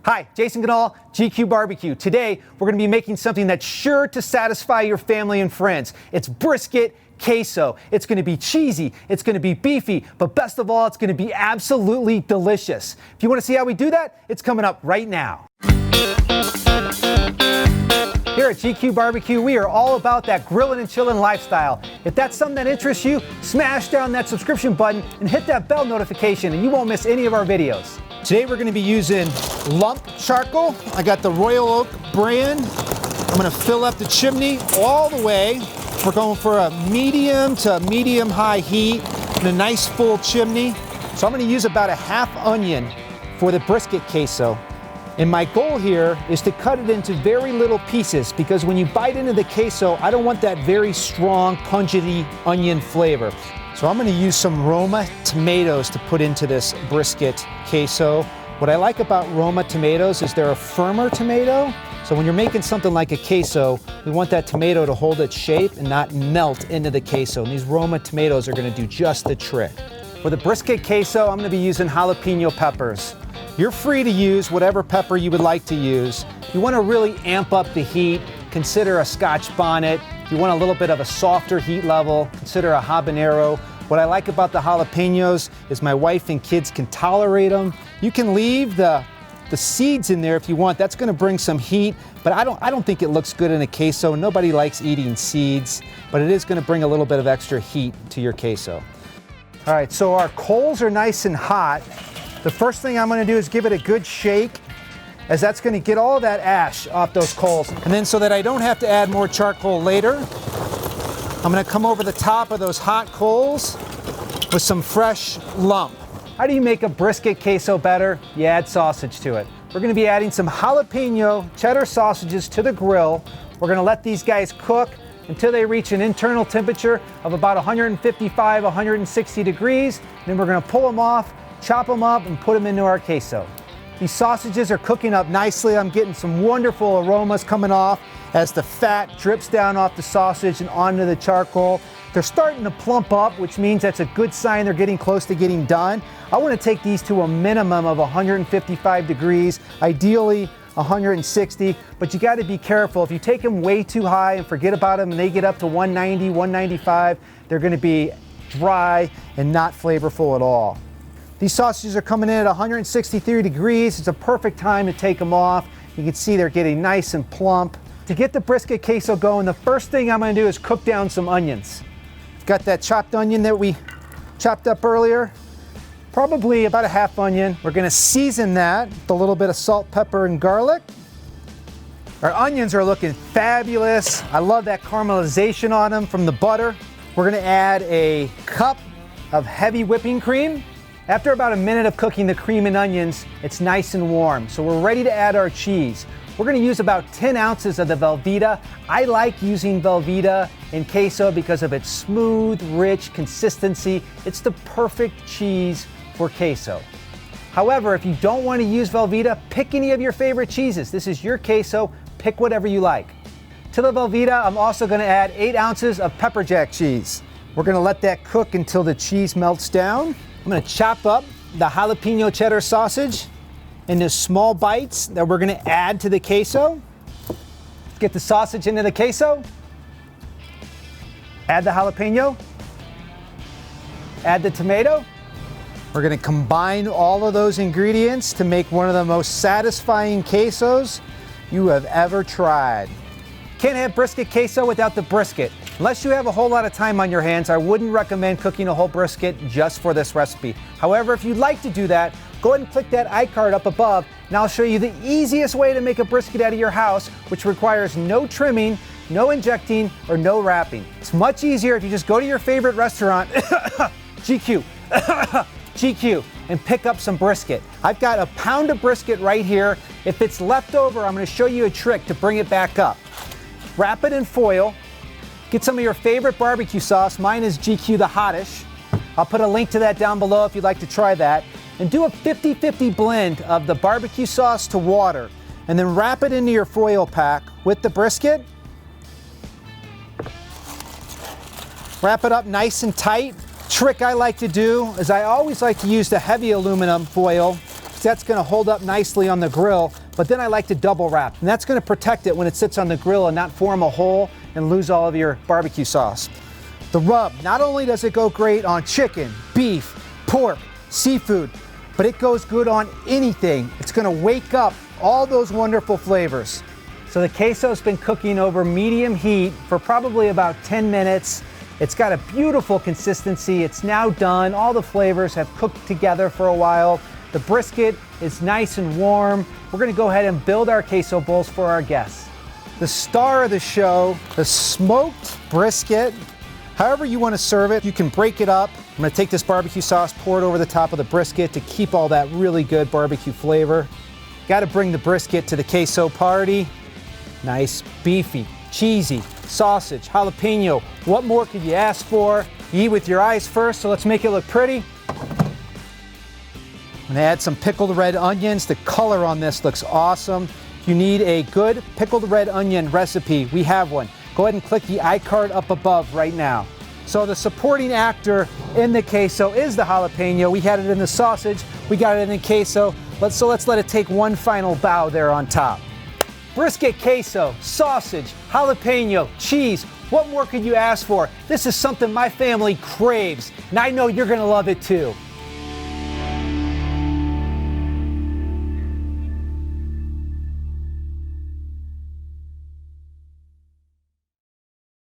Hi, Jason Ganal, GQue Barbecue. Today, we're going to be making something that's sure to satisfy your family and friends. It's brisket queso. It's going to be cheesy, it's going to be beefy, but best of all, it's going to be absolutely delicious. If you want to see how we do that, it's coming up right now. Here at GQue Barbecue, we are all about that grilling and chilling lifestyle. If that's something that interests you, smash down that subscription button and hit that bell notification and you won't miss any of our videos. Today we're going to be using lump charcoal. I got the Royal Oak brand. I'm going to fill up the chimney all the way. We're going for a medium to medium high heat and a nice full chimney. So I'm going to use about a half onion for the brisket queso. And my goal here is to cut it into very little pieces because when you bite into the queso, I don't want that very strong, pungent onion flavor. So I'm going to use some Roma tomatoes to put into this brisket queso. What I like about Roma tomatoes is they're a firmer tomato. So when you're making something like a queso, we want that tomato to hold its shape and not melt into the queso. And these Roma tomatoes are going to do just the trick. For the brisket queso, I'm going to be using jalapeno peppers. You're free to use whatever pepper you would like to use. If you want to really amp up the heat, consider a Scotch bonnet. If you want a little bit of a softer heat level, consider a habanero. What I like about the jalapenos is my wife and kids can tolerate them. You can leave the seeds in there if you want. That's going to bring some heat, but I don't think it looks good in a queso. Nobody likes eating seeds, but it is going to bring a little bit of extra heat to your queso. All right, so our coals are nice and hot. The first thing I'm going to do is give it a good shake, as that's going to get all that ash off those coals. And then so that I don't have to add more charcoal later, I'm going to come over the top of those hot coals with some fresh lump. How do you make a brisket queso better? You add sausage to it. We're going to be adding some jalapeno cheddar sausages to the grill. We're going to let these guys cook until they reach an internal temperature of about 155, 160 degrees. Then we're going to pull them off, chop them up, and put them into our queso. These sausages are cooking up nicely. I'm getting some wonderful aromas coming off as the fat drips down off the sausage and onto the charcoal. They're starting to plump up, which means that's a good sign they're getting close to getting done. I want to take these to a minimum of 155 degrees, ideally 160, but you got to be careful. If you take them way too high and forget about them and they get up to 190, 195, they're going to be dry and not flavorful at all. These sausages are coming in at 163 degrees. It's a perfect time to take them off. You can see they're getting nice and plump. To get the brisket queso going, the first thing I'm going to do is cook down some onions. Got that chopped onion that we chopped up earlier, probably about a half onion. We're going to season that with a little bit of salt, pepper, and garlic. Our onions are looking fabulous. I love that caramelization on them from the butter. We're going to add a cup of heavy whipping cream. After about a minute of cooking the cream and onions, it's nice and warm, so we're ready to add our cheese. We're going to use about 10 ounces of the Velveeta. I like using Velveeta in queso because of its smooth, rich consistency. It's the perfect cheese for queso. However, if you don't want to use Velveeta, pick any of your favorite cheeses. This is your queso. Pick whatever you like. To the Velveeta, I'm also going to add 8 ounces of pepper jack cheese. We're going to let that cook until the cheese melts down. I'm going to chop up the jalapeno cheddar sausage into small bites that we're going to add to the queso. Get the sausage into the queso. Add the jalapeno. Add the tomato. We're going to combine all of those ingredients to make one of the most satisfying quesos you have ever tried. Can't have brisket queso without the brisket. Unless you have a whole lot of time on your hands, I wouldn't recommend cooking a whole brisket just for this recipe. However, if you'd like to do that, go ahead and click that iCard up above, and I'll show you the easiest way to make a brisket out of your house, which requires no trimming, no injecting, or no wrapping. It's much easier if you just go to your favorite restaurant, GQue, GQue, and pick up some brisket. I've got a pound of brisket right here. If it's left over, I'm going to show you a trick to bring it back up. Wrap it in foil. Get some of your favorite barbecue sauce. Mine is GQue the Hottish. I'll put a link to that down below if you'd like to try that. And do a 50-50 blend of the barbecue sauce to water. And then wrap it into your foil pack with the brisket. Wrap it up nice and tight. Trick I like to do is I always like to use the heavy aluminum foil because that's going to hold up nicely on the grill, but then I like to double wrap, and that's going to protect it when it sits on the grill and not form a hole and lose all of your barbecue sauce. The rub, not only does it go great on chicken, beef, pork, seafood, but it goes good on anything. It's going to wake up all those wonderful flavors. So the queso's been cooking over medium heat for probably about 10 minutes. It's got a beautiful consistency. It's now done. All the flavors have cooked together for a while. The brisket is nice and warm. We're going to go ahead and build our queso bowls for our guests. The star of the show, the smoked brisket. However you want to serve it, you can break it up. I'm going to take this barbecue sauce, pour it over the top of the brisket to keep all that really good barbecue flavor. Got to bring the brisket to the queso party. Nice, beefy, cheesy, sausage, jalapeno. What more could you ask for? You eat with your eyes first, so let's make it look pretty. I'm going to add some pickled red onions. The color on this looks awesome. If you need a good pickled red onion recipe, we have one. Go ahead and click the iCard up above right now. So the supporting actor in the queso is the jalapeno. We had it in the sausage, we got it in the queso. Let's let it take one final bow there on top. Brisket, queso, sausage, jalapeno, cheese. What more could you ask for? This is something my family craves, and I know you're gonna love it too.